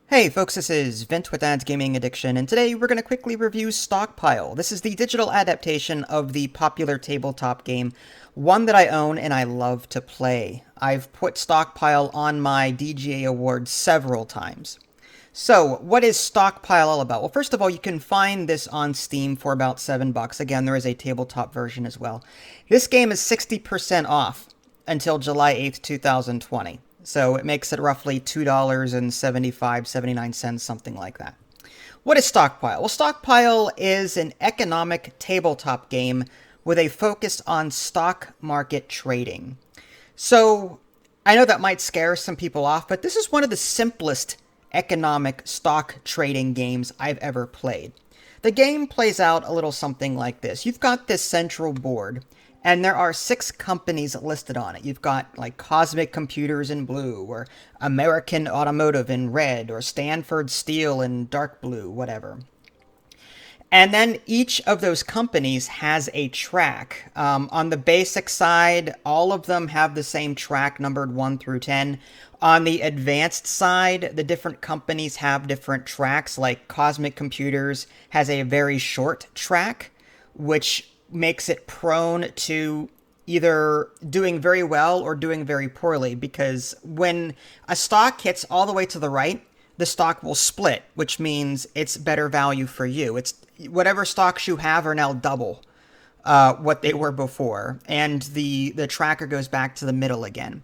Hey folks, this is Vint with Dad's Gaming Addiction, and today we're going to quickly review Stockpile. This is the digital adaptation of the popular tabletop game, one that I own and I love to play. I've put Stockpile on my DGA award several times. So, what is Stockpile all about? Well, first of all, you can find this on Steam for about $7. Again, there is a tabletop version as well. This game is 60% off until July 8th, 2020. So it makes it roughly $2.75, 79 cents, something like that. What is Stockpile? Well, Stockpile is an economic tabletop game with a focus on stock market trading. So I know that might scare some people off, but this is one of the simplest economic stock trading games I've ever played. The game plays out a little something like this. You've got this central board, and there are 6 companies listed on it. You've got like Cosmic Computers in blue, or American Automotive in red, or Stanford Steel in dark blue, whatever. And then each of those companies has a track. On the basic side, all of them have the same track numbered 1 through 10. On the advanced side, the different companies have different tracks, like Cosmic Computers has a very short track, which makes it prone to either doing very well or doing very poorly, because when a stock hits all the way to the right, the stock will split, which means it's better value for you. It's whatever stocks you have are now double what they were before, and the tracker goes back to the middle again.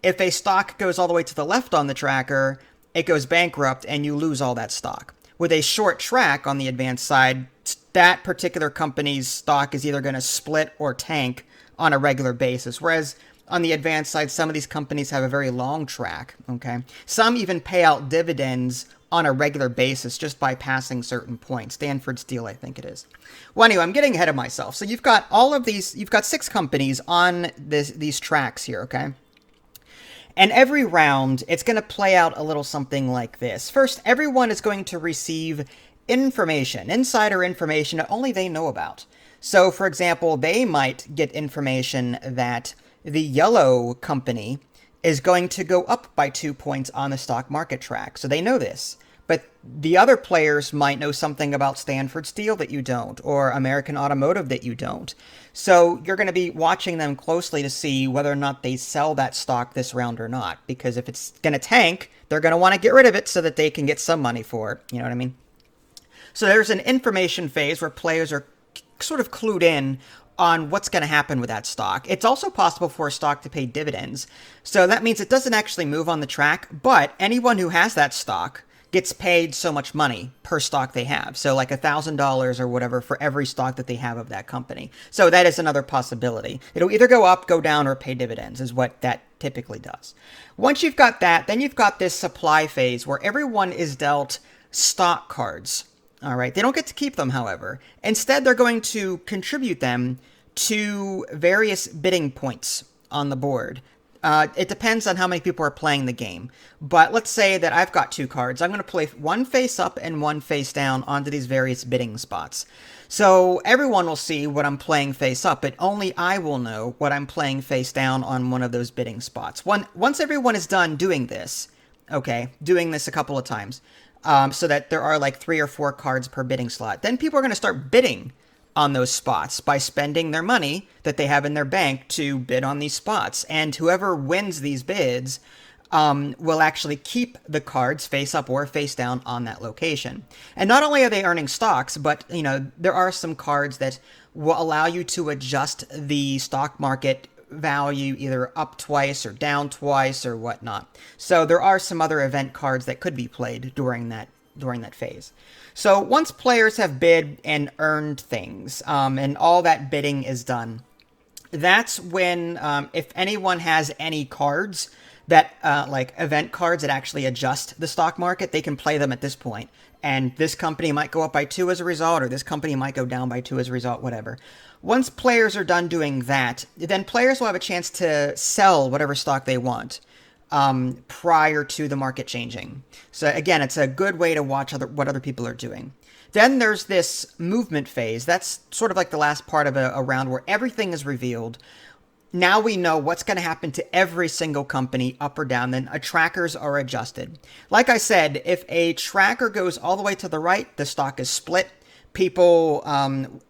If a stock goes all the way to the left on the tracker, it goes bankrupt and you lose all that stock. With a short track on the advanced side, that particular company's stock is either going to split or tank on a regular basis. Whereas on the advanced side, some of these companies have a very long track, okay? Some even pay out dividends on a regular basis just by passing certain points. Stanford Steel, I think it is. Well, anyway, I'm getting ahead of myself. So you've got all of these, you've got 6 companies on these tracks here, okay? And every round, it's going to play out a little something like this. First, everyone is going to receive information, insider information that only they know about. So, for example, they might get information that the yellow company is going to go up by 2 points on the stock market track. So they know this. But the other players might know something about Stanford Steel that you don't, or American Automotive that you don't. So you're going to be watching them closely to see whether or not they sell that stock this round or not. Because if it's going to tank, they're going to want to get rid of it so that they can get some money for it. You know what I mean? So there's an information phase where players are sort of clued in on what's going to happen with that stock. It's also possible for a stock to pay dividends. So that means it doesn't actually move on the track, but anyone who has that stock gets paid so much money per stock they have. So like $1,000 or whatever for every stock that they have of that company. So that is another possibility. It'll either go up, go down, or pay dividends is what that typically does. Once you've got that, then you've got this supply phase where everyone is dealt stock cards. All right. They don't get to keep them, however. Instead, they're going to contribute them to various bidding points on the board. It depends on how many people are playing the game. But let's say that I've got 2 cards. I'm going to play one face up and one face down onto these various bidding spots. So everyone will see what I'm playing face up, but only I will know what I'm playing face down on one of those bidding spots. Once everyone is done doing this, okay, doing this a couple of times, so that there are like 3 or 4 cards per bidding slot, then people are going to start bidding on those spots by spending their money that they have in their bank to bid on these spots. And whoever wins these bids will actually keep the cards face up or face down on that location. And not only are they earning stocks, but you know, there are some cards that will allow you to adjust the stock market value either up twice or down twice or whatnot. So there are some other event cards that could be played during that phase. So once players have bid and earned things, and all that bidding is done, that's when, if anyone has any cards that, like event cards that actually adjust the stock market, they can play them at this point. And this company might go up by 2 as a result, or this company might go down by 2 as a result, whatever. Once players are done doing that, then players will have a chance to sell whatever stock they want prior to the market changing. So again, it's a good way to watch what other people are doing. Then there's this movement phase. That's sort of like the last part of a round where everything is revealed. now we know what's going to happen to every single company up or down. Then trackers are adjusted. Like I said, if a tracker goes all the way to the right, the stock is split. People,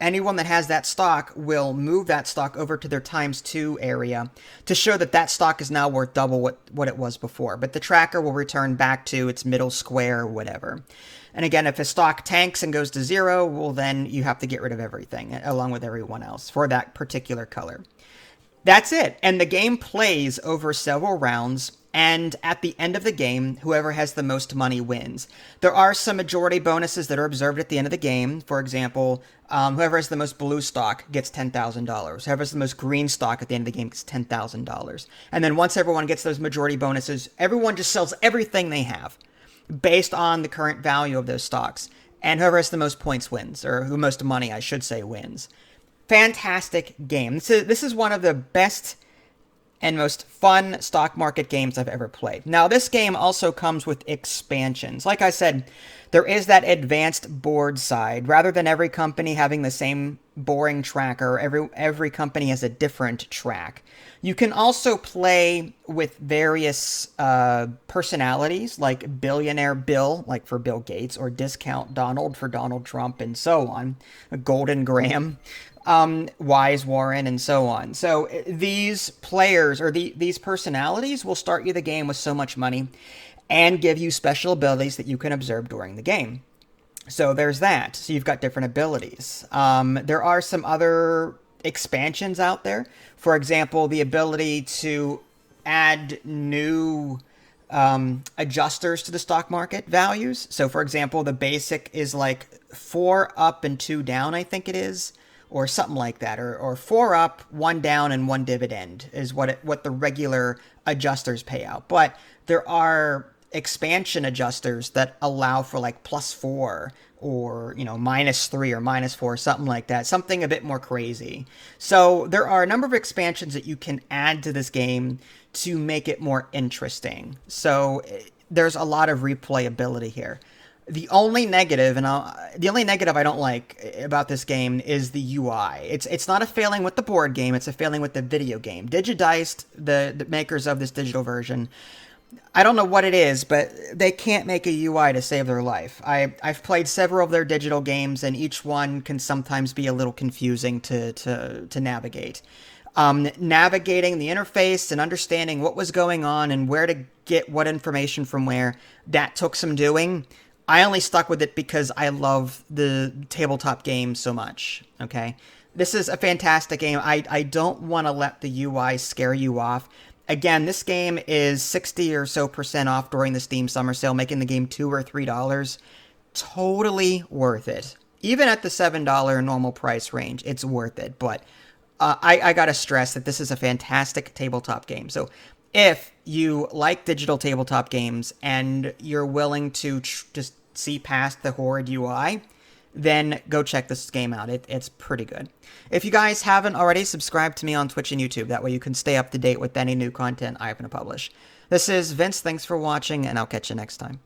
anyone that has that stock will move that stock over to their ×2 area to show that that stock is now worth double what it was before. But the tracker will return back to its middle square or whatever. And again, if a stock tanks and goes to 0, well, then you have to get rid of everything along with everyone else for that particular color. That's it. And the game plays over several rounds. And at the end of the game, whoever has the most money wins. There are some majority bonuses that are observed at the end of the game. For example, whoever has the most blue stock gets $10,000. Whoever has the most green stock at the end of the game gets $10,000. And then once everyone gets those majority bonuses, everyone just sells everything they have based on the current value of those stocks. And whoever has the most points wins, or who most money, I should say, wins. Fantastic game. This is one of the best and most fun stock market games I've ever played. Now, this game also comes with expansions. Like I said, there is that advanced board side. Rather than every company having the same boring tracker, every company has a different track. You can also play with various personalities, like Billionaire Bill, like for Bill Gates, or Discount Donald for Donald Trump, and so on. Golden Graham. Wise Warren, and so on. So these players, or these personalities, will start you the game with so much money and give you special abilities that you can observe during the game. So there's that. So you've got different abilities. There are some other expansions out there. For example, the ability to add new adjusters to the stock market values. So for example, the basic is like 4 up and 2 down, I think it is. Or something like that, or 4 up, 1 down, and 1 dividend is what the regular adjusters pay out. But there are expansion adjusters that allow for like +4 or -3 or -4, something like that, something a bit more crazy. So there are a number of expansions that you can add to this game to make it more interesting. So there's a lot of replayability here. The only negative, I don't like about this game is the UI. It's not a failing with the board game, it's a failing with the video game. Digidiced, the makers of this digital version, I don't know what it is, but they can't make a UI to save their life. I've played several of their digital games, and each one can sometimes be a little confusing to navigate. Navigating the interface and understanding what was going on and where to get what information from where, that took some doing. I only stuck with it because I love the tabletop game so much, okay? This is a fantastic game. I don't want to let the UI scare you off. Again, this game is 60 or so % off during the Steam Summer Sale, making the game $2 or $3. Totally worth it. Even at the $7 normal price range, it's worth it. But I gotta stress that this is a fantastic tabletop game. So if you like digital tabletop games and you're willing to just see past the horrid UI, then go check this game out. It's pretty good. If you guys haven't already, subscribe to me on Twitch and YouTube. That way you can stay up to date with any new content I happen to publish. This is Vince. Thanks for watching, and I'll catch you next time.